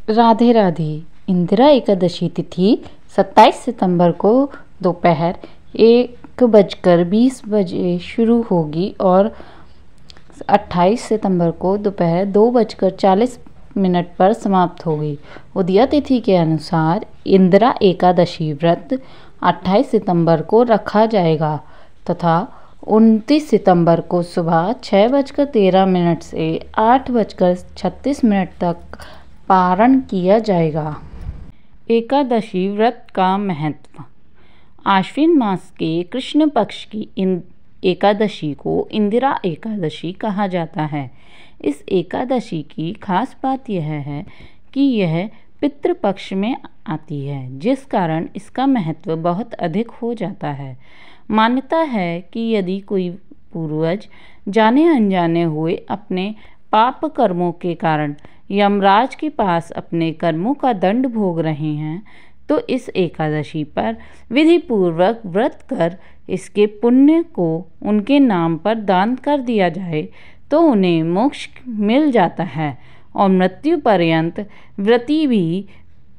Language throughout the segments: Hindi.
राधे राधे। इंदिरा एकादशी तिथि 27 सितंबर को दोपहर 1:20 शुरू होगी और 28 सितंबर को दोपहर 2:40 पर समाप्त होगी। उदया तिथि के अनुसार इंदिरा एकादशी व्रत 28 सितंबर को रखा जाएगा तथा 29 सितंबर को सुबह 6:13 से 8:36 तक पारण किया जाएगा। एकादशी व्रत का महत्व। आश्विन मास के कृष्ण पक्ष की एकादशी को इंदिरा एकादशी कहा जाता है। इस एकादशी की खास बात यह है कि यह पितृपक्ष में आती है, जिस कारण इसका महत्व बहुत अधिक हो जाता है। मान्यता है कि यदि कोई पूर्वज जाने अनजाने हुए अपने पाप कर्मों के कारण यमराज के पास अपने कर्मों का दंड भोग रहे हैं, तो इस एकादशी पर विधि पूर्वक व्रत कर इसके पुण्य को उनके नाम पर दान कर दिया जाए तो उन्हें मोक्ष मिल जाता है और मृत्यु पर्यंत व्रती भी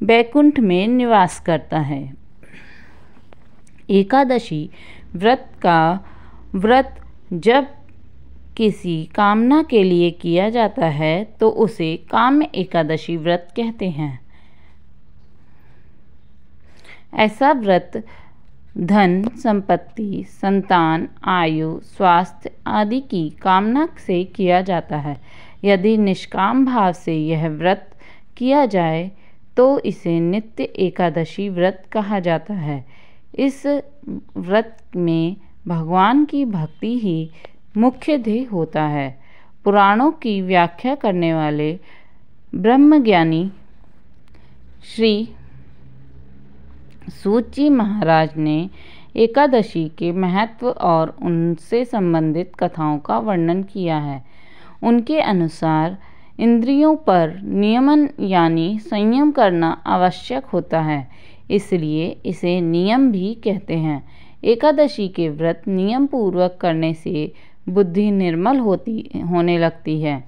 वैकुंठ में निवास करता है। एकादशी व्रत जब किसी कामना के लिए किया जाता है तो उसे काम्य एकादशी व्रत कहते हैं। ऐसा व्रत धन, संपत्ति, संतान, आयु, स्वास्थ्य आदि की कामना से किया जाता है। यदि निष्काम भाव से यह व्रत किया जाए तो इसे नित्य एकादशी व्रत कहा जाता है। इस व्रत में भगवान की भक्ति ही मुख्य ध्येय होता है। पुराणों की व्याख्या करने वाले ब्रह्मज्ञानी श्री सूत जी महाराज ने एकादशी के महत्व और उनसे संबंधित कथाओं का वर्णन किया है। उनके अनुसार इंद्रियों पर नियमन यानी संयम करना आवश्यक होता है, इसलिए इसे नियम भी कहते हैं। एकादशी के व्रत नियम पूर्वक करने से बुद्धि निर्मल होने लगती है,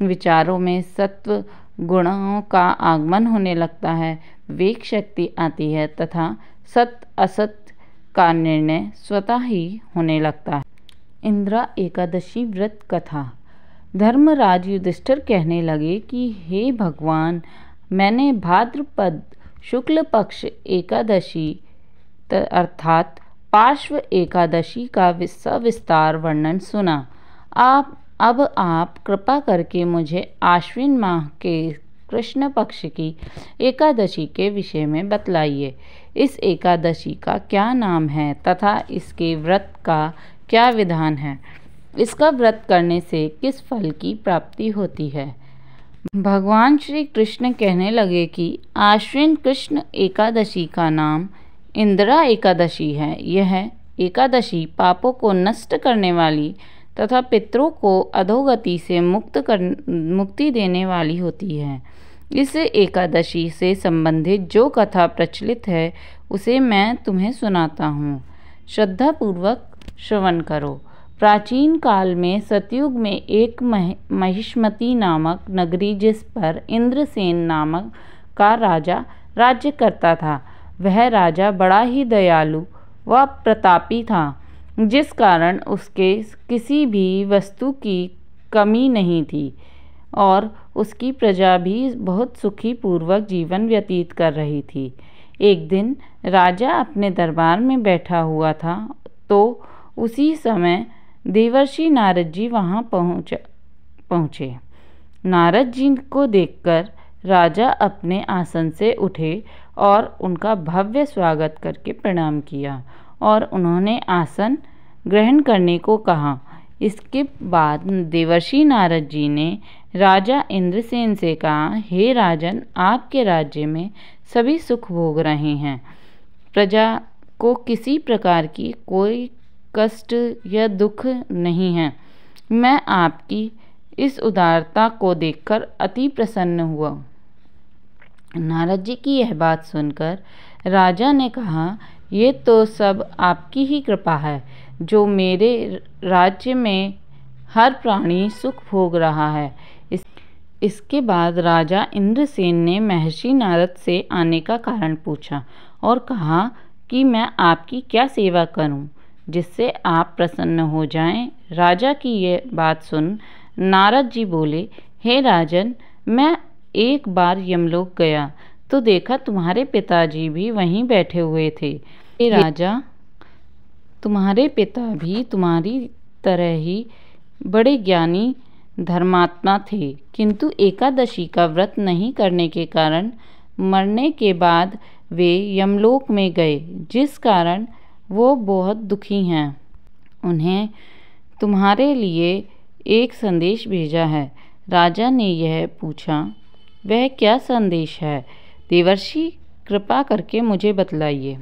विचारों में सत्व गुणों का आगमन होने लगता है, विवेक शक्ति आती है तथा सत असत का निर्णय स्वतः ही होने लगता है। इंदिरा एकादशी व्रत कथा। धर्मराज युधिष्ठिर कहने लगे कि हे भगवान, मैंने भाद्रपद शुक्ल पक्ष एकादशी अर्थात पार्श्व एकादशी का सविस्तार वर्णन सुना। अब आप कृपा करके मुझे आश्विन माह के कृष्ण पक्ष की एकादशी के विषय में बतलाइए। इस एकादशी का क्या नाम है तथा इसके व्रत का क्या विधान है? इसका व्रत करने से किस फल की प्राप्ति होती है? भगवान श्री कृष्ण कहने लगे कि आश्विन कृष्ण एकादशी का नाम इंदिरा एकादशी है। यह एकादशी पापों को नष्ट करने वाली तथा पितरों को अधोगति से मुक्ति देने वाली होती है। इस एकादशी से संबंधित जो कथा प्रचलित है उसे मैं तुम्हें सुनाता हूँ, श्रद्धापूर्वक श्रवण करो। प्राचीन काल में सतयुग में एक महिष्मती नामक नगरी, जिस पर इंद्रसेन नामक का राजा राज्य करता था। वह राजा बड़ा ही दयालु व प्रतापी था, जिस कारण उसके किसी भी वस्तु की कमी नहीं थी और उसकी प्रजा भी बहुत सुखी पूर्वक जीवन व्यतीत कर रही थी। एक दिन राजा अपने दरबार में बैठा हुआ था तो उसी समय देवर्षि नारद जी वहाँ पहुँचे। नारद जी को देखकर राजा अपने आसन से उठे और उनका भव्य स्वागत करके प्रणाम किया और उन्होंने आसन ग्रहण करने को कहा। इसके बाद देवर्षि नारद जी ने राजा इंद्रसेन से कहा, हे राजन, आपके राज्य में सभी सुख भोग रहे हैं, प्रजा को किसी प्रकार की कोई कष्ट या दुख नहीं है। मैं आपकी इस उदारता को देखकर अति प्रसन्न हुआ। नारद जी की यह बात सुनकर राजा ने कहा, ये तो सब आपकी ही कृपा है, जो मेरे राज्य में हर प्राणी सुख भोग रहा है। इसके बाद राजा इंद्रसेन ने महर्षि नारद से आने का कारण पूछा और कहा कि मैं आपकी क्या सेवा करूं, जिससे आप प्रसन्न हो जाएं। राजा की ये बात सुन नारद जी बोले, हे राजन, मैं एक बार यमलोक गया तो देखा तुम्हारे पिताजी भी वहीं बैठे हुए थे। हे राजा, तुम्हारे पिता भी तुम्हारी तरह ही बड़े ज्ञानी धर्मात्मा थे, किंतु एकादशी का व्रत नहीं करने के कारण मरने के बाद वे यमलोक में गए, जिस कारण वो बहुत दुखी हैं। उन्हें तुम्हारे लिए एक संदेश भेजा है। राजा ने यह पूछा, वह क्या संदेश है? देवर्षि, कृपा करके मुझे बतलाइए।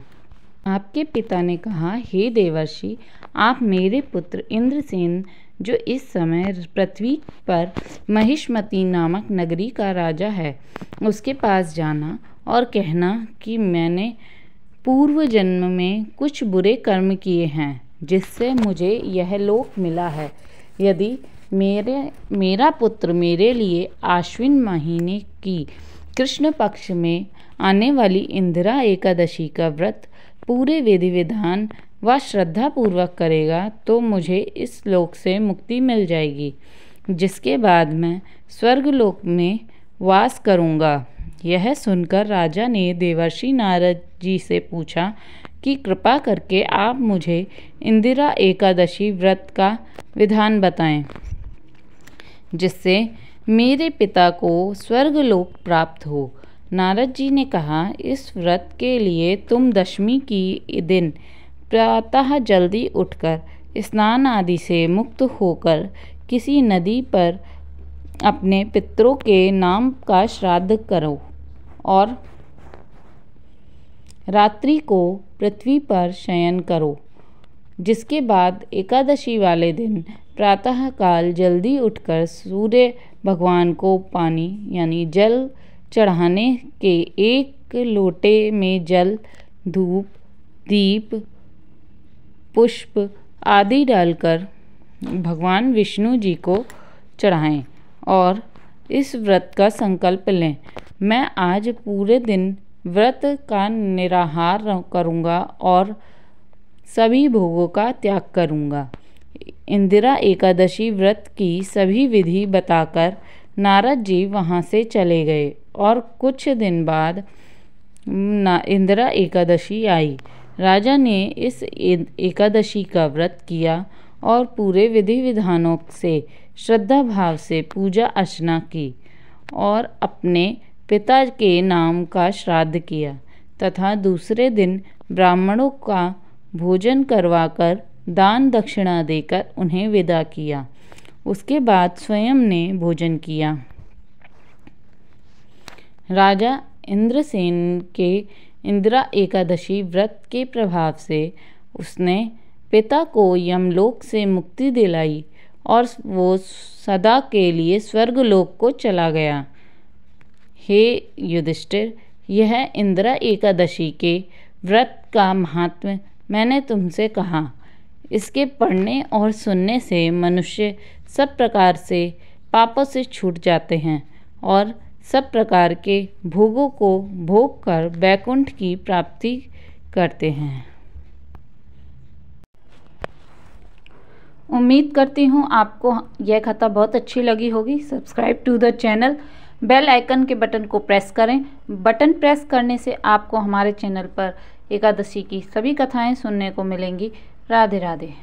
आपके पिता ने कहा, हे देवर्षि, आप मेरे पुत्र इंद्रसेन, जो इस समय पृथ्वी पर महिष्मती नामक नगरी का राजा है, उसके पास जाना और कहना कि मैंने पूर्व जन्म में कुछ बुरे कर्म किए हैं, जिससे मुझे यह लोक मिला है। यदि मेरा पुत्र मेरे लिए आश्विन महीने की कृष्ण पक्ष में आने वाली इंदिरा एकादशी का व्रत पूरे विधि विधान व श्रद्धा पूर्वक करेगा तो मुझे इस लोक से मुक्ति मिल जाएगी, जिसके बाद मैं स्वर्गलोक में वास करूँगा। यह सुनकर राजा ने देवर्षि नारद जी से पूछा कि कृपा करके आप मुझे इंदिरा एकादशी व्रत का विधान बताएं, जिससे मेरे पिता को स्वर्गलोक प्राप्त हो। नारद जी ने कहा, इस व्रत के लिए तुम दशमी की दिन प्रातः जल्दी उठकर स्नान आदि से मुक्त होकर किसी नदी पर अपने पितरों के नाम का श्राद्ध करो और रात्रि को पृथ्वी पर शयन करो। जिसके बाद एकादशी वाले दिन प्रातःकाल जल्दी उठकर सूर्य भगवान को पानी यानी जल चढ़ाने के एक लोटे में जल, धूप, दीप, पुष्प आदि डालकर भगवान विष्णु जी को चढ़ाएं और इस व्रत का संकल्प लें। मैं आज पूरे दिन व्रत का निराहार करूँगा और सभी भोगों का त्याग करूँगा। इंदिरा एकादशी व्रत की सभी विधि बताकर नारद जी वहाँ से चले गए और कुछ दिन बाद इंदिरा एकादशी आई। राजा ने इस एकादशी का व्रत किया और पूरे विधि विधानों से श्रद्धा भाव से पूजा अर्चना की और अपने पिता के नाम का श्राद्ध किया तथा दूसरे दिन ब्राह्मणों का भोजन करवाकर दान दक्षिणा देकर उन्हें विदा किया। उसके बाद स्वयं ने भोजन किया। राजा इंद्रसेन के इंदिरा एकादशी व्रत के प्रभाव से उसने पिता को यमलोक से मुक्ति दिलाई और वो सदा के लिए स्वर्गलोक को चला गया। हे युधिष्ठिर, यह इंदिरा एकादशी के व्रत का महात्म्य मैंने तुमसे कहा। इसके पढ़ने और सुनने से मनुष्य सब प्रकार से पापों से छूट जाते हैं और सब प्रकार के भोगों को भोग कर वैकुंठ की प्राप्ति करते हैं। उम्मीद करती हूँ आपको यह कथा बहुत अच्छी लगी होगी। Subscribe to the channel, bell icon के बटन को प्रेस करें। बटन प्रेस करने से आपको हमारे चैनल पर एकादशी की सभी कथाएं सुनने को मिलेंगी। राधे राधे।